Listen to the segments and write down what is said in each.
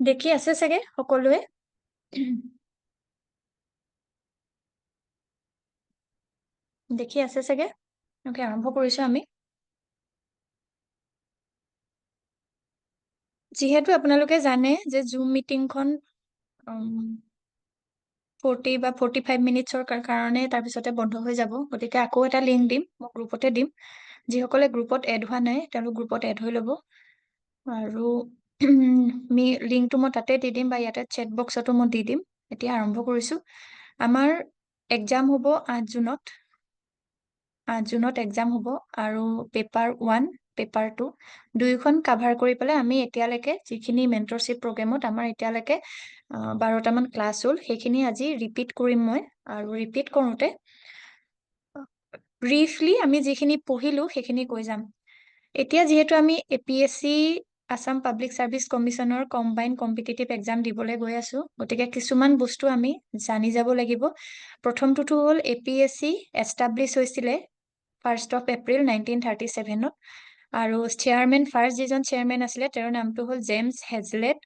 দেখি আছে চাগে সকলোৱে। দেখি আছে চাগে। ওকে, আৰম্ভ কৰিছো আমি। যিহেতু আপোনালোকে জানে যে জুম মিটিংখন 40 বা 45 মিনিটছৰ কাৰণে তাৰপিছতে বন্ধ হৈ যাব, গতিকে আকৌ এটা লিংক দিম, মই গ্ৰুপতে দিম। যিসকলে গ্ৰুপত এড হোৱা নাই তেওঁলোক গ্ৰুপত এড হৈ ল'ব। আৰু লিংকটো মই তাতে দি দিম বা ইয়াতে চেট বক্সতো মই দি দিম। এতিয়া আৰম্ভ কৰিছো। আমাৰ এক্সাম হ'ব 8 জুনত। 8 জুনত এক্সাম হ'ব আৰু পেপাৰ 1, পেপাৰ 2 দুয়োখন কাভাৰ কৰি পেলাই আমি এতিয়ালৈকে যিখিনি মেন্টৰশ্বিপ প্ৰগ্ৰেমত আমাৰ এতিয়ালৈকে 12টামান ক্লাছ হ'ল, সেইখিনি আজি ৰিপিট কৰিম মই। আৰু ৰিপিট কৰোঁতে ব্ৰিফলি আমি যিখিনি পঢ়িলো সেইখিনি কৈ যাম। এতিয়া যিহেতু আমি APSC আছাম পাব্লিক চাৰ্ভিচ কমিশ্যনৰ কম্বাইন কম্পিটিটিভ এক্সাম দিবলৈ গৈ আছো, গতিকে কিছুমান বস্তু আমি জানি যাব লাগিব। প্ৰথমটোতো হ'ল APSC এষ্টাব্লিছ হৈছিলে 1 এপ্ৰিল 1937ত। আৰু ফাৰ্ষ্ট যিজন চেয়াৰমেন আছিলে তেওঁৰ নামটো হ'ল জেমছ হেজলেট।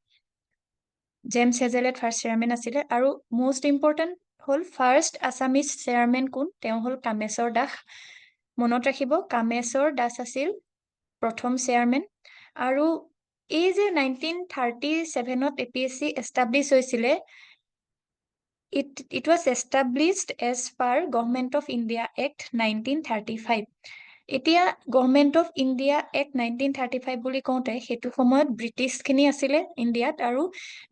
ফাৰ্ষ্ট চেয়াৰমেন আছিলে। আৰু মষ্ট ইম্পৰ্টেণ্ট হ'ল ফাৰ্ষ্ট আছামিজ চেয়াৰমেন কোন, তেওঁ হ'ল কামেশ্বৰ দাস। মনত ৰাখিব, কামেশ্বৰ দাস আছিল প্ৰথম চেয়াৰমেন। আৰু এই যে 1937ত APSC এষ্টাব্লিছ হৈছিলে, it was established as per Government of India Act 1935. এতিয়া গভৰ্ণমেণ্ট অফ ইণ্ডিয়া এক্ট 1935 বুলি কওঁতে সেইটো সময়ত ব্ৰিটিছখিনি আছিলে ইণ্ডিয়াত। আৰু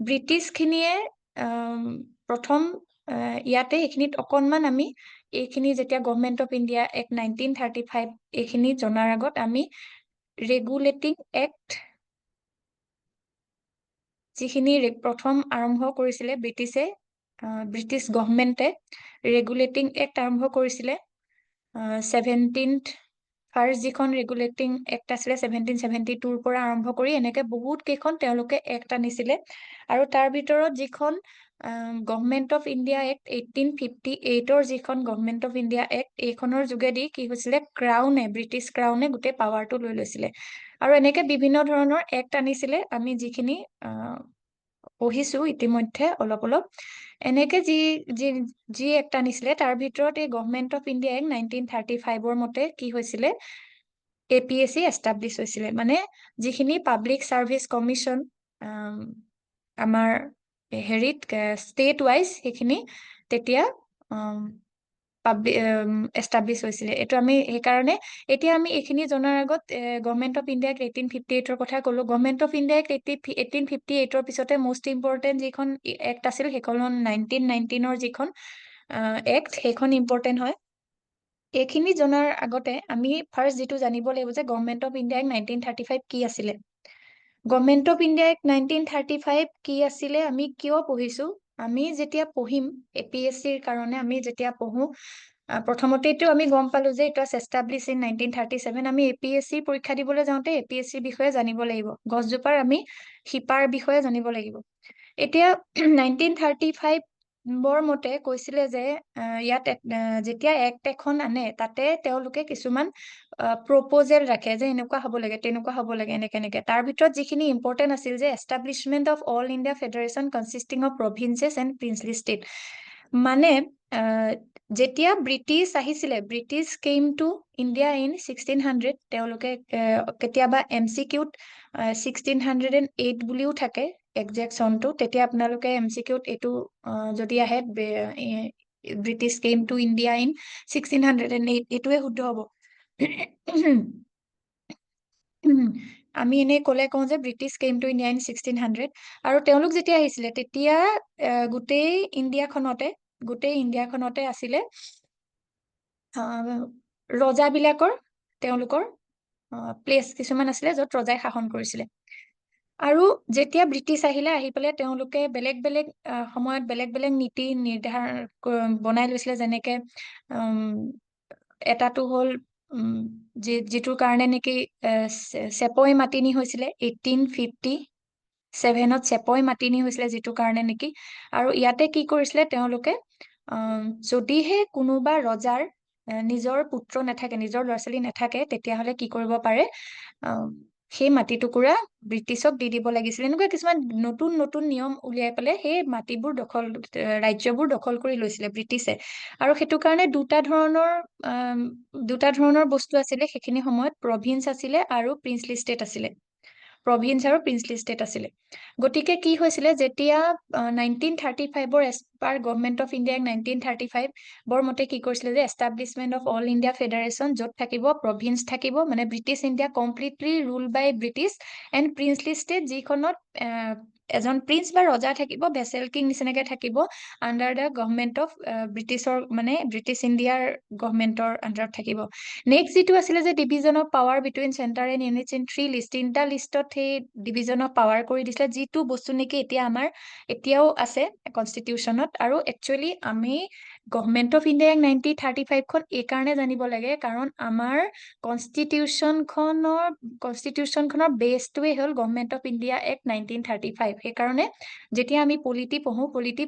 ব্ৰিটিছখিনিয়ে প্ৰথম ইয়াতে এইখিনিত অকণমান আমি এইখিনি যেতিয়া গভৰ্ণমেণ্ট অফ ইণ্ডিয়া এক্ট 1935 এইখিনি জনাৰ আগত আমি ৰেগুলেটিং এক্ট যিখিনি প্ৰথম আৰম্ভ কৰিছিলে ব্ৰিটিছে, ব্ৰিটিছ গভৰ্ণমেণ্টে ৰেগুলেটিং এক্ট আৰম্ভ কৰিছিলে ফাৰ্ষ্ট যিখন ৰেগুলেটিং এক্ট আছিলে 1772ৰ পৰা আৰম্ভ কৰি এনেকে বহুত কেইখন তেওঁলোকে এক্ট আনিছিলে। আৰু তাৰ ভিতৰত যিখন গভৰ্ণমেণ্ট অফ ইণ্ডিয়া এক্ট 1858ৰ যিখন গভৰ্ণমেণ্ট অফ ইণ্ডিয়া এক্ট, এইখনৰ যোগেদি কি হৈছিলে, ব্ৰিটিছ ক্ৰাউনে গোটেই পাৱাৰটো লৈ লৈছিলে। আৰু এনেকে বিভিন্ন ধৰণৰ এক্ট আনিছিলে, আমি যিখিনি পঢ়িছো ইতিমধ্যে অলপ অলপ। এনেকে যি এক্ট আনিছিলে তাৰ ভিতৰত এই গভৰ্ণমেণ্ট অফ ইণ্ডিয়া এক্ট 1935ৰ মতে কি হৈছিলে, APSC এষ্টাব্লিছ হৈছিলে। মানে যিখিনি পাব্লিক চাৰ্ভিচ কমিশ্যন আমাৰ হেৰিত ষ্টেট ৱাইজ সেইখিনি তেতিয়া এষ্টাব্লিছ হৈছিলে। এইটো আমি সেইকাৰণে এতিয়া আমি এইখিনি জনাৰ আগত গভৰ্ণমেণ্ট অফ ইণ্ডিয়া এক্ট 1858ৰ কথা ক'লো। গভৰ্ণমেণ্ট অফ ইণ্ডিয়া এক্ট 1858ৰ পিছতে মষ্ট ইম্পৰ্টেণ্ট যিখন এক্ট আছিল সেইখন 1919ৰ যিখন এক্ট, সেইখন ইম্পৰ্টেণ্ট হয়। এইখিনি জনাৰ আগতে আমি ফাৰ্ষ্ট যিটো জানিব লাগিব যে গভৰ্ণমেণ্ট অফ ইণ্ডিয়া এক্ট 1935 কি আছিলে। গভৰ্ণমেণ্ট অফ ইণ্ডিয়া এক্ট 1935 কি আছিলে, আমি কিয় পঢ়িছো, আমি যেতিয়া পঢ়িম APSCৰ কাৰণে আমি যেতিয়া পঢ়ো, প্ৰথমতেতো আমি গম পালো যে ইট ৱাজ এষ্টাব্লিছ ইন 1937। আমি APSC পৰীক্ষা দিবলৈ যাওঁতে APSC বিষয়ে জানিব লাগিব, গছজোপাৰ আমি শিপাৰ বিষয়ে জানিব লাগিব। এতিয়া 1935ৰ মতে কৈছিলে যে ইয়াত যেতিয়া এক্ট এখন আনে তাতে তেওঁলোকে কিছুমান প্ৰপ'জেল ৰাখে যে এনেকুৱা হ'ব লাগে, তেনেকুৱা হ'ব লাগে, এনেকে। তাৰ ভিতৰত যিখিনি ইম্পৰ্টেণ্ট আছিল যে establishment of all India federation consisting of provinces and princely state. মানে যেতিয়া ব্ৰিটিছ আহিছিলে, British came to India in 1600, তেওঁলোকে কেতিয়াবা MCQত 1608 বুলিও থাকে একজেক্ট চনটো, তেতিয়া আপোনালোকে MCQত এইটো যদি আহে British came to India in 1608 এইটোৱে শুদ্ধ হ'ব। আমি এনেই ক'লে কওঁ যে British came to India in 1600। আৰু তেওঁলোক যেতিয়া আহিছিলে তেতিয়া গোটেই ইণ্ডিয়াখনতে আছিলে ৰজাবিলাকৰ, তেওঁলোকৰ প্লেচ কিছুমান আছিলে য'ত ৰজাই শাসন কৰিছিলে। আৰু যেতিয়া ব্ৰিটিছ আহি পেলাই তেওঁলোকে বেলেগ বেলেগ সময়ত বেলেগ বেলেগ নীতি নিৰ্ধাৰণ বনাই লৈছিলে। যেনেকে এটাটো হ'ল যিটোৰ কাৰণে নেকি চেপৈ মাতিনী হৈছিলে 1857ত, চেপৈ মাতিনী হৈছিলে যিটোৰ কাৰণে নেকি। আৰু ইয়াতে কি কৰিছিলে তেওঁলোকে, যদিহে কোনোবা ৰজাৰ নিজৰ পুত্ৰ নাথাকে, নিজৰ ল'ৰা ছোৱালী নাথাকে, তেতিয়াহ'লে কি কৰিব পাৰে, সেই মাটি টুকুৰা ব্ৰিটিছক দি দিব লাগিছিল। এনেকুৱা কিছুমান নতুন নতুন নিয়ম উলিয়াই পেলাই সেই মাটিবোৰ ৰাজ্যবোৰ দখল কৰি লৈছিলে ব্ৰিটিছে। আৰু সেইটো কাৰণে দুটা ধৰণৰ বস্তু আছিলে সেইখিনি সময়ত, প্ৰভিন্স আছিলে আৰু প্ৰিন্সলি ষ্টেট আছিলে। প্ৰভিন্স আৰু প্ৰিন্সলি ষ্টেট আছিলে। গতিকে কি হৈছিলে, যেতিয়া 1935 as per government of India 1935 মতে কি কৰিছিলে যে establishment of all India federation, য'ত থাকিব প্ৰভিন্স থাকিব, মানে British India completely rule by British, and princely state যিখনত এজন প্ৰিন্স বা ৰজা থাকিব, ভেছেল কিং নিচিনাকে থাকিব, আণ্ডাৰ দ্য গভমেণ্ট অফ ব্ৰিটিছৰ, মানে ব্ৰিটিছ ইণ্ডিয়াৰ গভমেণ্টৰ আণ্ডাৰত থাকিব। নেক্সট যিটো আছিলে যে division of power between centre and units in 3 list, 3টা লিষ্টত সেই ডিভিজন অফ পাৱাৰ কৰি দিছিলে, যিটো বস্তু নেকি এতিয়াও আছে কনষ্টিটিউশ্যনত। আৰু একচুৱেলি আমি গভমেণ্ট অফ ইণ্ডিয়া 1935খন এই কাৰণে জানিব লাগে, কাৰণ আমাৰ কনষ্টিটিউশ্যনখনৰ বেছটোৱে হ'ল গভমেণ্ট অফ ইণ্ডিয়া এক্ট 1935। সেইকাৰণে যেতিয়া আমি পলিটি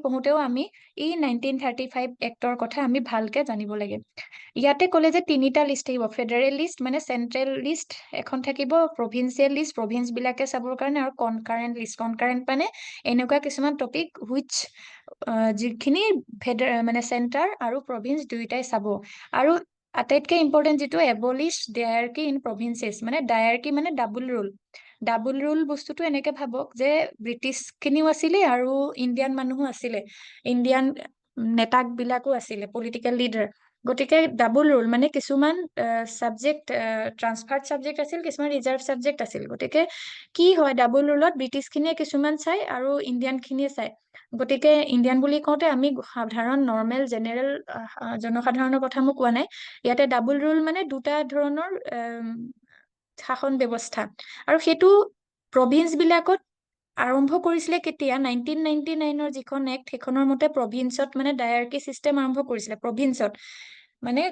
পঢ়োঁতেও আমি এই 1935 এক্টৰ কথা আমি ভালকে জানিব লাগে। ইয়াতে ক'লে যে 3টা লিষ্ট থাকিব, ফেডাৰেল লিষ্ট মানে চেন্ট্ৰেল লিষ্ট এখন থাকিব, প্ৰভিন্সিয়েল লিষ্ট প্ৰভিন্স বিলাকে চাবৰ কাৰণে, আৰু কনকাৰেণ্ট লিষ্ট, কনকাৰেণ্ট মানে এনেকুৱা কিছুমান টপিক যিখিনি মানে চেণ্টাৰ আৰু প্ৰভিন্স দুয়োটাই চাব। আৰু আটাইতকৈ ইম্পৰ্টেণ্ট যিটো এবলিছ ডায়াৰ্কি ইন প্ৰভিন্সেছ, মানে ডায়াৰ্কি মানে ডাবুল ৰুল বস্তুটো এনেকে ভাবক যে ব্ৰিটিছ খিনিও আছিলে আৰু ইণ্ডিয়ান মানুহো আছিলে, ইণ্ডিয়ান নেতাবিলাকো আছিলে, পলিটিকেল লিডাৰ। গতিকে ডাবুল ৰুল মানে কিছুমান ছাবজেক্ট ট্ৰান্সফাৰ্ড ছাবজেক্ট আছিল, কিছুমান ৰিজাৰ্ভ ছাবজেক্ট আছিল। গতিকে কি হয়, ডাবুল ৰুলত ব্ৰিটিছখিনিয়ে কিছুমান চাই আৰু ইণ্ডিয়ানখিনিয়ে চাই। গতিকে ইণ্ডিয়ান বুলি কওঁতে আমি সাধাৰণ নৰ্মেল জেনেৰেল জনসাধাৰণৰ কথা মই কোৱা নাই। ইয়াতে ডাবুল ৰুল মানে দুটা ধৰণৰ শাসন ব্যৱস্থা। আৰু সেইটো প্ৰভিন্স বিলাকত আৰম্ভ কৰিছিলে কেতিয়া, 1999ৰ যিখন এক্ট সেইখনৰ মতে প্ৰভিন্সত মানে ডায়াৰ্কি চিষ্টেম আৰম্ভ কৰিছিলে। প্ৰভিন্সত মানে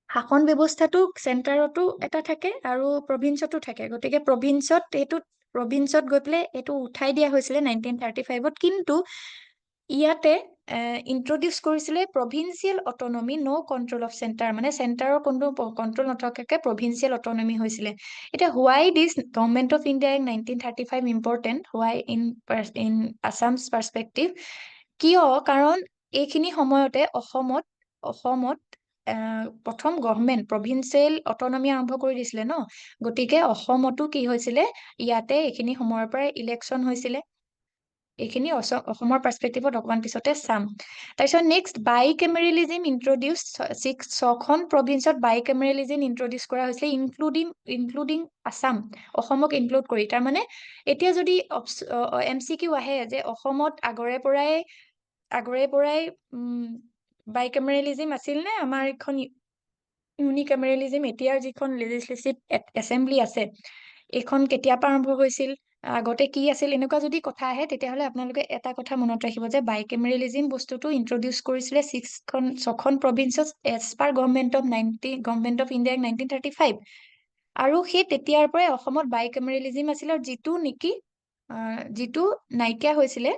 শাসন ব্যৱস্থাটো চেণ্টাৰতো এটা থাকে আৰু প্ৰভিন্সতো থাকে। গতিকে প্ৰভিন্সত গৈ পেলাই এইটো উঠাই দিয়া হৈছিলে 1935। কিন্তু ইয়াতে ইন্ট্ৰডিউচ কৰিছিলে provincial autonomy, no' control of centre, মানে চেণ্টাৰৰ কোনো কণ্ট্ৰল নথকাকে প্ৰভিন্সিয়েল অটনমি হৈছিলে। এতিয়া why this government of India in 1935 important, why in Assam's perspective, কিয়, কাৰণ এইখিনি সময়তে অসমত প্ৰথম গভমেণ্ট প্ৰভিন্সিয়েল অটনমি আৰম্ভ কৰি দিছিলে ন। গতিকে অসমতো কি হৈছিলে, ইয়াতে এইখিনি সময়ৰ পৰাই ইলেকশ্যন হৈছিলে। এইখিনি অসমৰ পাৰ্চপেক্টিভত অকমান পিছতে চাম। তাৰপিছত নেক্সট বাইকেমেৰেলিজিম ইন্ট্ৰডিউচ, 6খন প্ৰভিন্সত বাইকেমেৰেলিজিম ইন্ট্ৰডিউচ কৰা হৈছিলে, ইনক্লুডিং আছাম, অসমক ইনক্লুড কৰি। তাৰমানে এতিয়া যদি MCQ আহে যে অসমত আগৰে পৰাই বাইকেমেৰেলিজিম আছিল নে আমাৰ এখন ইউনিকেমেৰেলিজিম, এতিয়াৰ যিখন লেজিছলেটিভ এছেম্বলি আছে এইখন কেতিয়াৰ পৰা আৰম্ভ হৈছিল, আগতে কি আছিল, এনেকুৱা যদি কথা আহে তেতিয়াহ'লে আপোনালোকে এটা কথা মনত ৰাখিব যে বাইকেমেৰেলিজিম বস্তুটো ইন্ট্ৰডিউচ কৰিছিলে 6খন প্ৰভিন্সত as per government of India 1935। আৰু সেই তেতিয়াৰ পৰাই অসমত বাইকেমেৰেলিজিম আছিল, আৰু যিটো নাইকিয়া হৈছিলে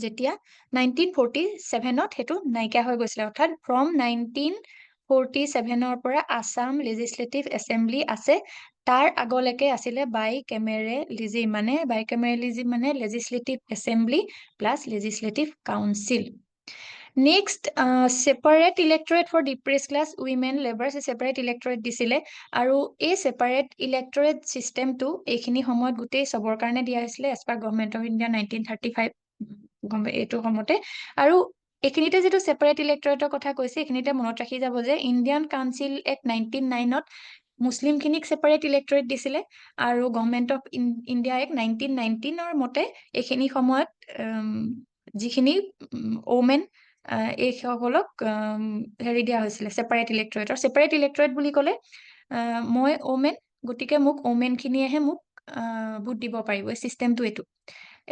যেতিয়া 1947ত সেইটো নাইকিয়া হৈ গৈছিলে। অৰ্থাৎ ফ্ৰম 1947ৰ পৰা আছাম লেজিছলেটিভ এছেম্বলি আছে, তাৰ আগলৈকে আছিলে বাইকেমেৰেলিজিম মানে legislative assembly plus legislative council. Next separate electorate for depressed class women labours, separate electorate দিছিলে। আৰু এই ছেপাৰেট ইলেক্টৰেট চিষ্টেমটো এইখিনি সময়ত গোটেই চবৰ কাৰণে দিয়া হৈছিলে as per government of India 1935 এইটো সময়তে। আৰু এইখিনিতে যিটো ছেপাৰেট ইলেক্টৰেটৰ কথা কৈছে এইখিনিতে মনত ৰাখি যাব যে Indian council act 1909ত মুছলিমখিনিক separate electorate দিছিলে, আৰু গভমেণ্ট অফ ইণ্ডিয়া এক্ট 1919ৰ মতে এইখিনি সময়ত যিখিনি ওমেন এইসকলক হেৰি দিয়া হৈছিলে ছেপাৰেট ইলেক্টৰেট। ছেপাৰেট ইলেক্টৰেট বুলি ক'লে মই ওমেন, গতিকে মোক ওমেনখিনিয়েহে মোক ভোট দিব পাৰিব, এই চিষ্টেমটো এইটো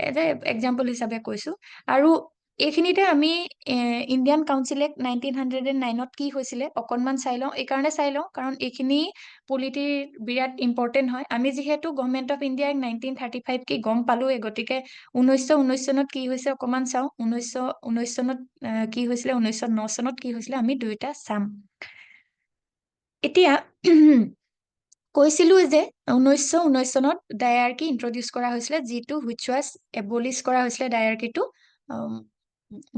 এটা এক্সাম্পল হিচাপে কৈছো। আৰু এইখিনিতে আমি ইণ্ডিয়ান কাউন্সিল এক্ট 1909ত কি হৈছিলে অকনমান চাই লওঁ। এইকাৰণে চাই লওঁ কাৰণ এইখিনি পলিটিৰ বিৰাট ইম্পৰ্টেণ্ট হয়। আমি যিহেতু গভমেণ্ট অফ ইণ্ডিয়া 1935 কি গম পালোৱে, গতিকে 1919 চনত কি হৈছে অকমান চাওঁ, 1919 চনত কি হৈছিলে, 1909 চনত কি হৈছিলে, আমি দুয়োটা চাম। এতিয়া কৈছিলো যে 1919 চনত ডায়াৰ্কি ইন্ট্ৰডিউচ কৰা হৈছিলে, যিটো হুইচ ৱাজ এবলিছ কৰা হৈছিলে ডায়াৰ্কিটো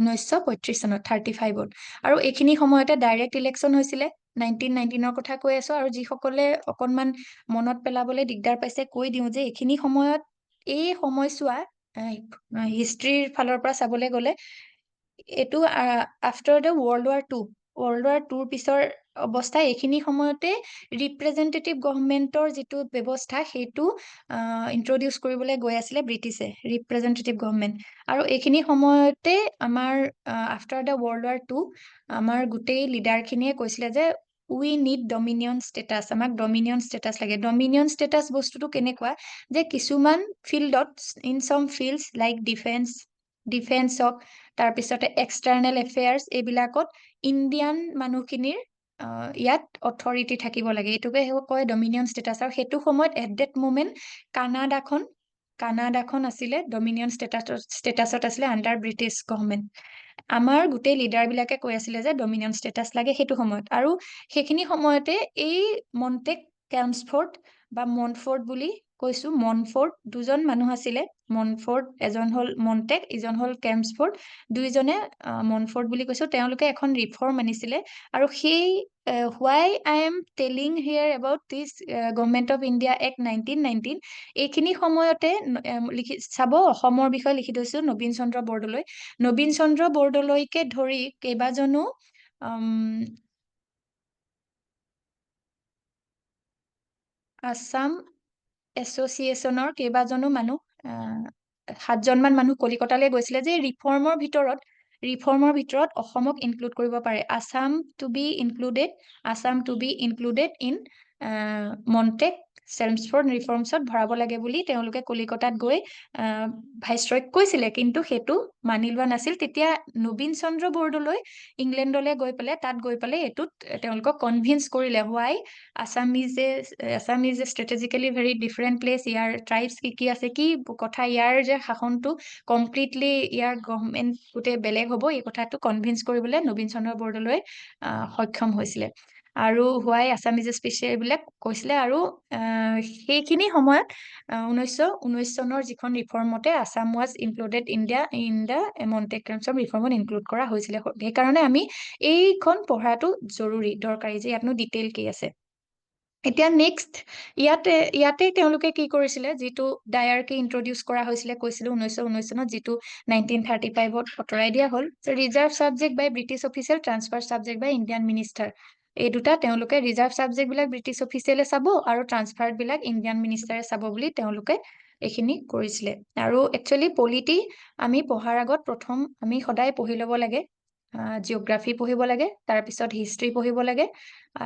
1935 চনত 35ত। আৰু এইখিনি সময়তে ডাইৰেক্ট ইলেকশ্যন হৈছিলে। 1919ৰ কথা কৈ আছো। আৰু যিসকলে অকনমান মনত পেলাবলৈ দিগদাৰ পাইছে কৈ দিওঁ যে এইখিনি সময়ত, এই সময়ছোৱা হিষ্ট্ৰীৰ ফালৰ পৰা চাবলৈ গ'লে এইটো after the world war tour পিছৰ অৱস্থা। এইখিনি সময়তে ৰিপ্ৰেজেন্টেটিভ গভৰ্ণমেন্টৰ যিটো ব্যৱস্থা সেইটো ইন্ট্ৰডিউচ কৰিবলৈ গৈ আছিলে ব্ৰিটিছে, ৰিপ্ৰেজেন্টেটিভ গভৰ্ণমেন্ট। আৰু এইখিনি সময়তে আমাৰ আফটাৰ দ্য ৱৰ্ল্ড ৱাৰ 2 আমাৰ গোটেই লিডাৰ খিনিয়ে কৈছিলে যে উই নিড ডমিনিয়ন ষ্টেটাছ, আমাক ডমিনিয়ন ষ্টেটাছ লাগে। ডমিনিয়ন ষ্টেটাছ বস্তুটো কেনেকুৱা যে কিছুমান ফিল্ডত, ইন চাম ফিল্ডছ লাইক ডিফেন্স হওক, তাৰপিছতে এক্সটাৰ্নেল এফেয়াৰ্ছ, এইবিলাকত ইণ্ডিয়ান মানুহখিনিৰ ইয়াত অথৰিটি থাকিব লাগে। এইটোকে কয় ডমিনিয়ন ষ্টেটাছ। আৰু সেইটো সময়ত এট ডেট মোমেণ্ট কানাডাখন আছিলে ডমিনিয়ন ষ্টেটাছত আছিলে আণ্ডাৰ ব্ৰিটিছ গভৰ্ণমেণ্ট। আমাৰ গোটেই লিডাৰ বিলাকে কৈ আছিলে যে ডমিনিয়ন ষ্টেটাছ লাগে সেইটো সময়ত। আৰু সেইখিনি সময়তে এই মণ্টেক কেম্পছফৰ্ড বা মনফৰ্ড বুলি কৈছো, মনফৰ্ড দুজন মানুহ আছিলে। মনফৰ্ড, এজন হ'ল মণ্টেক, ইজন হ'ল কেম্পছফৰ্ড। দুইজনে মনফৰ্ড বুলি কৈছো, তেওঁলোকে এখন ৰিফৰ্ম আনিছিলে। আৰু সেই why I am telling here about this government of India act 1919, এইখিনি সময়তে চাব, অসমৰ বিষয়ে লিখি থৈছো নবীন চন্দ্ৰ বৰদলৈ। নবীন চন্দ্ৰ বৰদলৈকে ধৰি কেইবাজনো আছাম এছচিয়েশ্যনৰ কেইবাজনো মানুহ, 7জনমান মানুহ কলিকতালৈ গৈছিলে যে ৰিফৰ্মৰ ভিতৰত অসমক ইনক্লুড কৰিব পাৰে। Assam to be included in Montagu Chelmsford ৰিফৰ্মছত ভৰাব লাগে বুলি তেওঁলোকে কলিকতাত গৈ ভাইচৰয়ক কৈছিলে। কিন্তু সেইটো মানি লোৱা নাছিল। তেতিয়া নবীন চন্দ্ৰ বৰদলৈ ইংলেণ্ডলৈ গৈ পেলাই এইটোত তেওঁলোকক কনভিন্স কৰিলে। Why Assam is a strategically very different place, ইয়াৰ ট্ৰাইবছ কি কি আছে, কি কথা, ইয়াৰ যে শাসনটো কমপ্লিটলি ইয়াৰ গভৰ্ণমেণ্ট গোটেই বেলেগ হ'ব, এই কথাটো কনভিন্স কৰিবলৈ নবীন চন্দ্ৰ বৰদলৈ সক্ষম হৈছিলে। আৰু why Assam is a special এইবিলাক কৈছিলে। আৰু সেইখিনি সময়ত 1919 চনৰ যিখন ৰিফৰ্মতে Assam was included in the Montagu কেম্পছৰ ৰিফৰ্মত ইনক্লুড কৰা হৈছিলে। সেইকাৰণে আমি এইখন পঢ়াটো দৰকাৰী যে ইয়াতনো ডিটেইল কি আছে। এতিয়া নেক্সট ইয়াতে তেওঁলোকে কি কৰিছিলে, যিটো ডায়াৰ্কি ইন্ট্ৰডিউচ কৰা হৈছিলে কৈছিলো 1919 চনত, যিটো 1935ত আঁতৰাই দিয়া হ'ল। ৰিজাৰ্ভ ছাবজেক্ট বাই ব্ৰিটিছ অফিচিয়েল, ট্ৰান্সফাৰ ছাবজেক্ট বাই ইণ্ডিয়ান মিনিষ্টাৰ। এই দুটা তেওঁলোকে ৰিজাৰ্ভ ছাবজেক্ট বিলাক ব্ৰিটিছ অফিচিয়েলে চাব আৰু ট্ৰান্সফাৰ্ড বিলাক ইণ্ডিয়ান মিনিষ্টাৰে চাব বুলি তেওঁলোকে এইখিনি কৰিছিলে। আৰু একচুৱেলি পলিটি আমি পঢ়াৰ আগত প্ৰথম আমি সদায় পঢ়ি ল'ব লাগে। জিঅ'গ্ৰাফি পঢ়িব লাগে, তাৰপিছত হিষ্ট্ৰী পঢ়িব লাগে,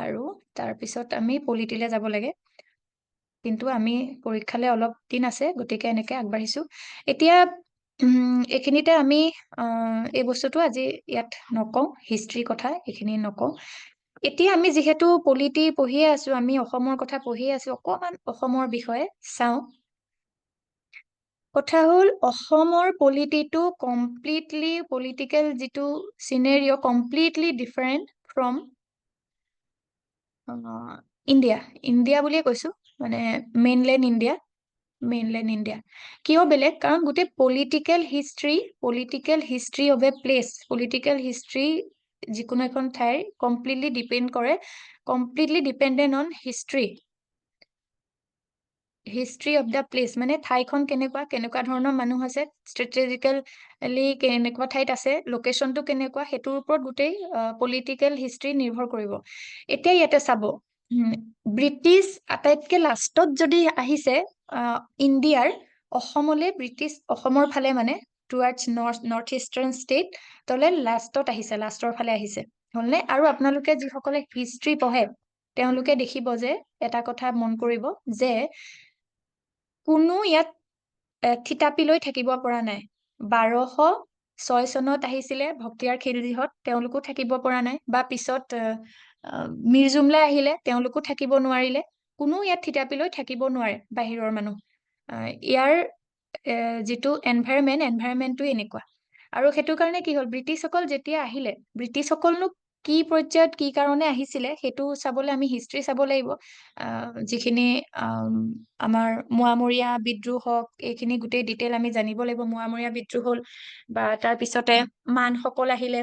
আৰু তাৰপিছত আমি পলিটিলে যাব লাগে। কিন্তু আমি পৰীক্ষালে অলপ দিন আছে, গতিকে এনেকে আগবাঢ়িছো। এতিয়া এইখিনিতে আমি এই বস্তুটো আজি ইয়াত নকওঁ, হিষ্ট্ৰীৰ কথা এইখিনি নকওঁ। এতিয়া আমি যিহেতু পলিটি পঢ়িয়ে আছো, আমি অসমৰ কথা পঢ়িয়ে আছো, অকমান অসমৰ বিষয়ে চাওঁ। কথা হ'ল অসমৰ পলিটিটো কমপ্লিটলি, পলিটিকেল যিটো scenario' completely different from India বুলিয়ে কৈছো, মানে মেইনলেণ্ড ইণ্ডিয়া। কিয় বেলেগ? কাৰণ গোটেই political history of A place, political history যিকোনো এখন ঠাইৰ completely dependent on history of the place. মানে ঠাইখন কেনেকুৱা ধৰণৰ মানুহ আছে, ষ্ট্ৰেটেজিকেলি কেনেকুৱা ঠাইত আছে, লোকেশ্যনটো কেনেকুৱা, সেইটোৰ ওপৰত গোটেই পলিটিকেল হিষ্ট্ৰী নিৰ্ভৰ কৰিব। এতিয়া ইয়াতে চাব, ব্ৰিটিছ আটাইতকে লাষ্টত যদি আহিছে ইণ্ডিয়াৰ, অসমৰ ফালে মানে টুৱাৰ্ডছ নৰ্থ ইষ্টাৰ্ণ ষ্টেট, তলে লাষ্টৰ ফালে আহিছে, হ'লনে? আৰু আপোনালোকে যিসকলে হিষ্ট্ৰী পঢ়ে তেওঁলোকে দেখিব যে এটা কথা মন কৰিব যে কোনো ইয়াত থিতাপি লৈ থাকিব পৰা নাই। 1206 চনত আহিছিলে ভক্তিয়াৰ খিলজীহঁত, তেওঁলোকো থাকিব পৰা নাই। বা পিছত মীৰ জুমলাই আহিলে, তেওঁলোকো থাকিব নোৱাৰিলে। কোনো ইয়াত থিতাপি লৈ থাকিব নোৱাৰে বাহিৰৰ মানুহ। ইয়াৰ যিটো এনভাইৰনমেণ্টটো এনেকুৱা। আৰু সেইটো কাৰণে কি হ'ল, ব্ৰিটিছসকল যেতিয়া আহিলে, ব্ৰিটিছসকলনো কি পৰ্যায়ত কি কাৰণে আহিছিলে সেইটো চাবলৈ আমি হিষ্ট্ৰী চাব লাগিব। যিখিনি আমাৰ মোৱামৰীয়া বিদ্ৰোহ হওক, এইখিনি গোটেই ডিটেইল আমি জানিব লাগিব। মোৱামৰীয়া বিদ্ৰোহ হ'ল, বা তাৰপিছতে মানসকল আহিলে,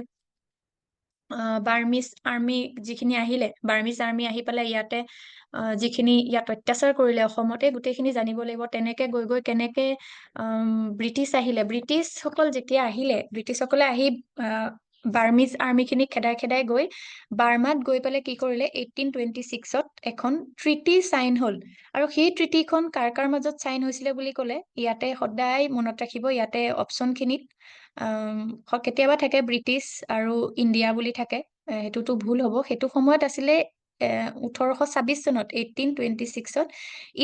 বাৰ্মিজ আৰ্মি যিখিনি আহিলে, বাৰ্মিজ আৰ্মি আহি পেলাই ইয়াতে যিখিনি ইয়াত অত্যাচাৰ কৰিলে অসমতে, গোটেইখিনি জানিব লাগিব। তেনেকে গৈ গৈ কেনেকে ব্ৰিটিছ আহিলে, ব্ৰিটিছসকল যেতিয়া আহিলে, ব্ৰিটিছসকলে আহি বাৰ্মিজ আৰ্মিখিনিক খেদাই খেদাই গৈ বাৰ্মাত গৈ পেলাই কি কৰিলে, 1826ত এখন ট্ৰিটি চাইন হ'ল। আৰু সেই ট্ৰিটিখন কাৰ কাৰ মাজত চাইন হৈছিলে বুলি ক'লে, ইয়াতে সদায় মনত ৰাখিব, ইয়াতে অপশ্যনখিনিত কেতিয়াবা থাকে ব্ৰিটিছ আৰু ইণ্ডিয়া বুলি থাকে, সেইটোতো ভুল হ'ব। সেইটো সময়ত আছিলে 1826 চনত, 1826ত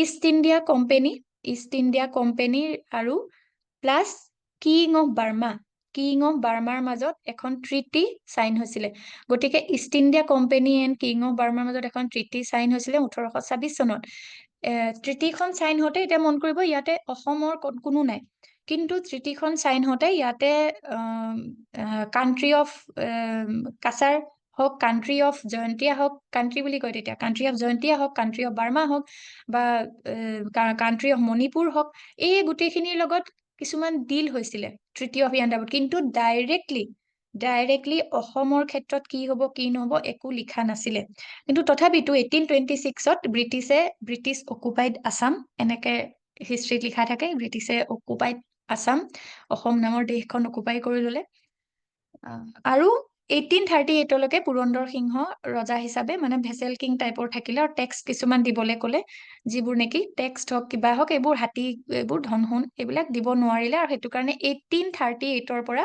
East India company, East India company আৰু plus king of Burma, king of বাৰ্মাৰ মাজত এখন ট্ৰিটি চাইন হৈছিলে। গতিকে East India company and king of বাৰ্মাৰ মাজত এখন ট্ৰিটি চাইন হৈছিলে 1826 চনত। ট্ৰিটিখন চাইন হওঁতে, এতিয়া মন কৰিব ইয়াতে অসমৰ কোনো নাই, কিন্তু ট্ৰিটিখন চাইন হওঁতে ইয়াতে কাণ্ট্ৰি অফ কাছাৰ হওক, কাণ্ট্ৰি অফ জয়ন্তীয়া হওক, কাণ্ট্ৰি বুলি কয় তেতিয়া, কাণ্ট্ৰি অফ জয়ন্তীয়া হওক, কাণ্ট্ৰি অফ বাৰ্মা হওক, বা কাণ্ট্ৰি অফ মণিপুৰ হওক, এই গোটেইখিনিৰ লগত কিছুমান ডিল হৈছিলে ট্ৰিটি অফ ইয়াণ্ডাবুত, কিন্তু ডাইৰেক্টলি অসমৰ ক্ষেত্ৰত কি হ'ব কি নহ'ব একো লিখা নাছিলে। কিন্তু তথাপিতো 1826ত ব্ৰিটিছ অকুপাইড আছাম, এনেকে হিষ্ট্ৰীত লিখা থাকে, ব্ৰিটিছে অকুপাইড আছাম, অসম নামৰ দেশখন অকুপাই কৰি ল'লে। আৰু 1838লৈকে পুৰন্দৰ সিংহ ৰজা হিচাপে, মানে ভেছেল কিং টাইপৰ থাকিলে, আৰু টেক্স কিছুমান দিবলৈ ক'লে, যিবোৰ নেকি টেক্স হওক কিবা হওক, এইবোৰ হাতী, এইবোৰ ধন সোণ এইবিলাক দিব নোৱাৰিলে। আৰু সেইটো কাৰণে 1838ৰ পৰা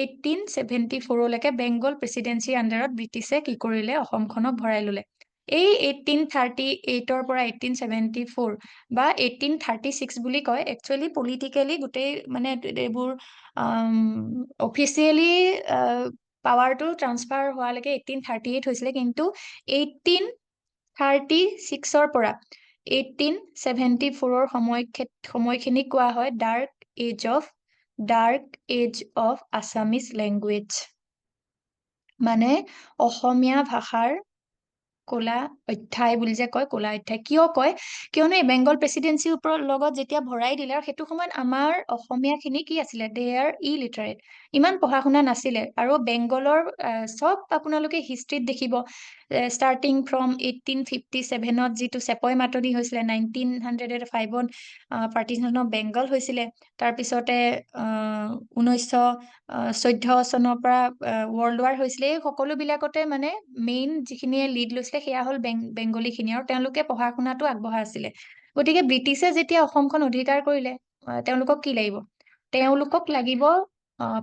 1874লৈকে বেংগল প্ৰেচিডেঞ্চিৰ আণ্ডাৰত ব্ৰিটিছে কি কৰিলে, অসমখনক ভৰাই ল'লে। এই 1838ৰ পৰা 1874 বা 1836 বুলি কয়, একচুৱেলি পলিটিকেলি গোটেই মানে এইবোৰ অফিচিয়েলি পাৱাৰটো ট্ৰান্সফাৰ হোৱালৈকে 1838 হৈছিলে, কিন্তু 1836ৰ পৰা 1874ৰ সময়খিনিক কোৱা হয় dark age of Assamese language, মানে অসমীয়া ভাষাৰ ক'লা অধ্যায় বুলি যে কয়, ক'লা অধ্যায় কিয় কয়, কিয়নো এই বেংগল প্ৰেচিডেঞ্চিৰ ওপৰত লগত যেতিয়া ভৰাই দিলে, আৰু সেইটো সময়ত আমাৰ অসমীয়াখিনি কি আছিলে, দে আৰ ইলিটাৰেট, ইমান পঢ়া শুনা নাছিলে। আৰু বেংগলৰ চব আপোনালোকে হিষ্ট্ৰীত দেখিব, ষ্টাৰ্টিং ফ্ৰম 1857ত যিটো চেপই মাতনি হৈছিলে, 1905ত পাৰ্টিশ্যন অফ বেংগল হৈছিলে, তাৰপিছতে 1914 চনৰ পৰা ৱৰ্ল্ড ৱাৰ হৈছিলে, এই সকলোবিলাকতে মানে মেইন যিখিনিয়ে লিড লৈছিলে সেয়া হ'ল বেংগলীখিনি, আৰু তেওঁলোকে পঢ়া শুনাটো আগবঢ়া আছিলে। গতিকে ব্ৰিটিছে যেতিয়া অসমখন অধিকাৰ কৰিলে, তেওঁলোকক কি লাগিব, তেওঁলোকক লাগিব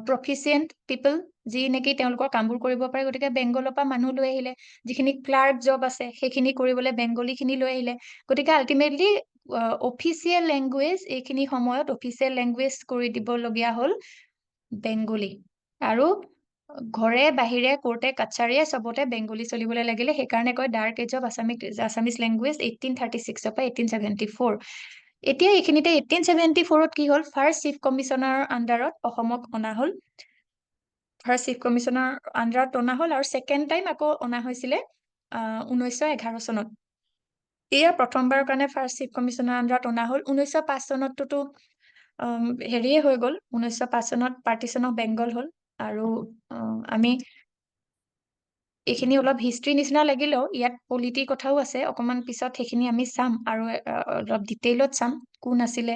প্ৰফিচিয়েণ্ট পিপল, যি নেকি তেওঁলোকৰ কামবোৰ কৰিব পাৰে। গতিকে বেংগলৰ পৰা মানুহ লৈ আহিলে, যিখিনি ক্লাৰ্ক জব আছে সেইখিনি কৰিবলৈ বেংগলীখিনি লৈ আহিলে। গতিকে আল্টিমেটলি অফিচিয়েল লেংগুৱেজ, এইখিনি সময়ত অফিচিয়েল লেংগুৱেজ কৰি দিবলগীয়া হ'ল বেংগলী। আৰু ঘৰে বাহিৰে কোৰ্টে কাছাৰীয়ে চবতে বেংগলী চলিবলৈ লাগিলে। সেইকাৰণে কয় dark age of Assamese language 1836 পৰা 1874। এতিয়া এইখিনিতে 1874ত কি হ'ল, ফাৰ্ষ্ট চিফ কমিছনাৰৰ আণ্ডাৰত অসমক অনা হ'ল, ফাৰ্ষ্ট চিফ কমিছনাৰ আণ্ডাৰত অনা হ'ল, আৰু ছেকেণ্ড টাইম আকৌ অনা হৈছিলে 1911 চনত। এয়া প্ৰথমবাৰৰ কাৰণে ফাৰ্ষ্ট চিফ কমিছনাৰ আণ্ডাৰত অনা হ'ল। 1905 চনততো হেৰিয়ে হৈ গ'ল, 1905 চনত পাৰ্টিশ্যন অফ বেংগল হ'ল। আৰু আমি এইখিনি অলপ হিষ্ট্ৰী নিচিনা লাগিলেও ইয়াত পলিটিৰ কথাও আছে, অকমান পিছত সেইখিনি আমি চাম, আৰু অলপ ডিটেইলত চাম কোন আছিলে,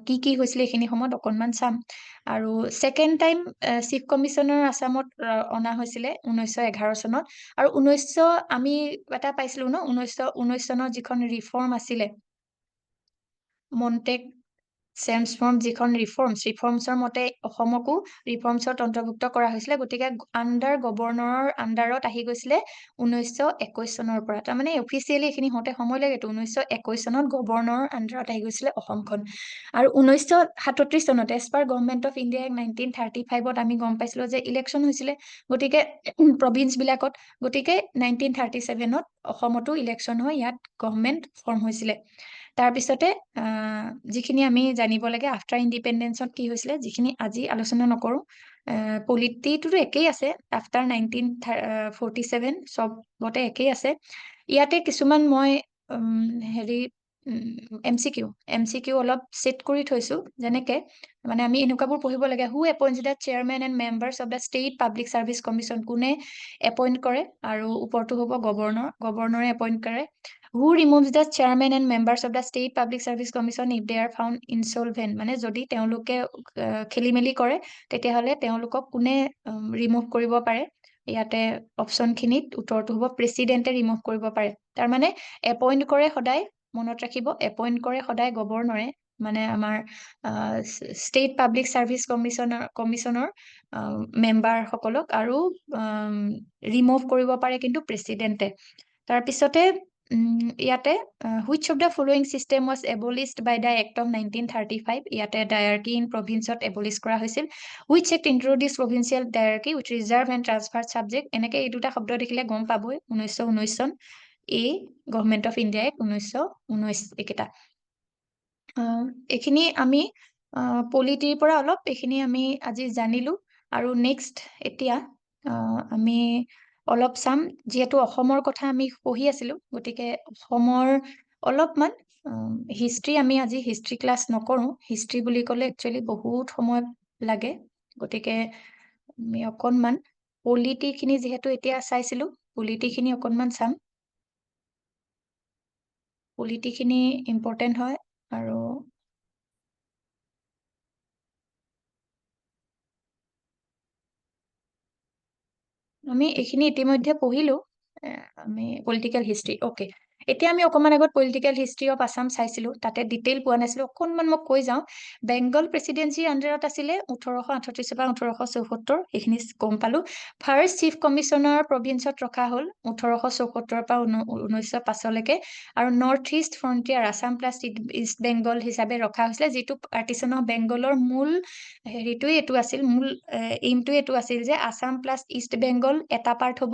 কি হৈছিলে এইখিনি সময়ত অকণমান চাম। আৰু ছেকেণ্ড টাইম চিফ কমিছনাৰ আছামত অনা হৈছিলে 1911 চনত। আৰু আমি এটা পাইছিলো ন, 1919 চনৰ যিখন ৰিফৰ্ম আছিলে, মন্টেগ চেমছফৰ্ম, যিখন ৰিফৰ্মছৰ মতে অসমকো ৰিফৰ্মছত অন্তৰ্ভুক্ত কৰা হৈছিলে। গতিকে আণ্ডাৰ গভৰ্ণৰৰ আণ্ডাৰত আহি গৈছিলে 1921 চনৰ পৰা। তাৰমানে অফিচিয়েলি এইখিনি হওঁতে সময় লাগেতো, 1921 চনত গভৰ্ণৰৰ আণ্ডাৰত আহি গৈছিলে অসমখন। আৰু 1937 চনত as per government of India 1935ত আমি গম পাইছিলো যে ইলেকশ্যন হৈছিলে, গতিকে প্ৰভিন্সবিলাকত, গতিকে 1937ত অসমতো ইলেকশ্যন হৈ ইয়াত গভৰ্ণমেণ্ট ফৰ্ম হৈছিলে। তাৰপিছতে যিখিনি আমি জানি জানিব লাগে আফটাৰ ইণ্ডিপেণ্ডেঞ্চত কি হৈছিলে, যিখিনি আজি আলোচনা নকৰো। পলিটিটোতো একেই আছে, আফটাৰ 1947 চবতে একেই আছে। ইয়াতে কিছুমান মই হেৰি এম চি কিউ অলপ ছেট কৰি থৈছো। যেনেকে মানে আমি এনেকুৱাবোৰ পঢ়িব লাগে, who appoints the chairman and members of the state public service commission, কোনে এপইণ্ট কৰে, আৰু ওপৰতো হ'ব গভৰ্ণৰে এপইণ্ট কৰে। Who removes the chairman and members of the state public service commission if they are found insolvent, মানে যদি তেওঁলোকে খেলি মেলি কৰে তেতিয়াহ'লে তেওঁলোকক কোনে ৰিমুভ কৰিব পাৰে। ইয়াতে অপশ্যন খিনিত উত্তৰটো হ'ব প্ৰেচিডেণ্টে ৰিমুভ কৰিব পাৰে। তাৰমানে এপইণ্ট কৰে সদায়, মনত ৰাখিব, এপইণ্ট কৰে সদায় গভৰ্ণৰে, মানে আমাৰ ষ্টেট পাব্লিক চাৰ্ভিচ কমিশ্যনৰ মেম্বাৰ সকলক, আৰু ৰিমুভ কৰিব পাৰে কিন্তু প্ৰেচিডেণ্টে। তাৰপিছতে ইয়াতে which of the following system was abolished by the act of 1935, ইয়াতে ডায়াৰ্কি ইন প্ৰভিন্সত এবলিছ কৰা হৈছিল। Which act introduce provincial dyarchy with reserve and transfer subject, এনেকে এই দুটা শব্দ দেখিলে গম পাবই, 1919 চন। এই গভৰ্ণমেণ্ট অফ ইণ্ডিয়া এক্ট 1919, এইকেইটা। এইখিনি আমি পলিটিৰ পৰা এইখিনি আমি আজি জানিলো। আৰু নেক্সট এতিয়া আমি অলপ চাম, যিহেতু অসমৰ কথা আমি পঢ়ি আছিলো, গতিকে অসমৰ অলপমান হিষ্ট্ৰী, আমি আজি হিষ্ট্ৰী ক্লাছ নকৰো। হিষ্ট্ৰী বুলি ক'লে একচুৱেলি বহুত সময় লাগে, গতিকে আমি অকণমান পলিটিখিনি যিহেতু এতিয়া চাইছিলো, পলিটিখিনি অকণমান চাম। পলিটিখিনি ইম্পৰ্টেণ্ট হয়। আৰু আমি এইখিনি ইতিমধ্যে পঢ়িলো, আমি পলিটিকেল হিষ্ট্ৰী। অ'কে, এতিয়া আমি অকণমান আগত পলিটিকেল হিষ্ট্ৰী অফ আছাম চাইছিলো, তাতে ডিটেইল পোৱা নাছিলো, অকণমান মই কৈ যাওঁ। বেংগল প্ৰেচিডেঞ্চিৰ আণ্ডাৰত আছিলে 1838 পৰা 1874, এইখিনি গম পালো। ফাৰ্ষ্ট চিফ কমিশ্যনাৰ প্ৰভিন্সত ৰখা হ'ল 1874 পৰা 1905লৈকে, আৰু north east frontier Assam plus east Bengal হিচাপে ৰখা হৈছিলে, যিটো পাৰ্টিশ্যন অফ বেংগলৰ মূল হেৰিটোৱে এইটো আছিল, মূল এইমটোৱে এইটো আছিল যে আছাম প্লাছ ইষ্ট বেংগল এটা পাৰ্ট হ'ব,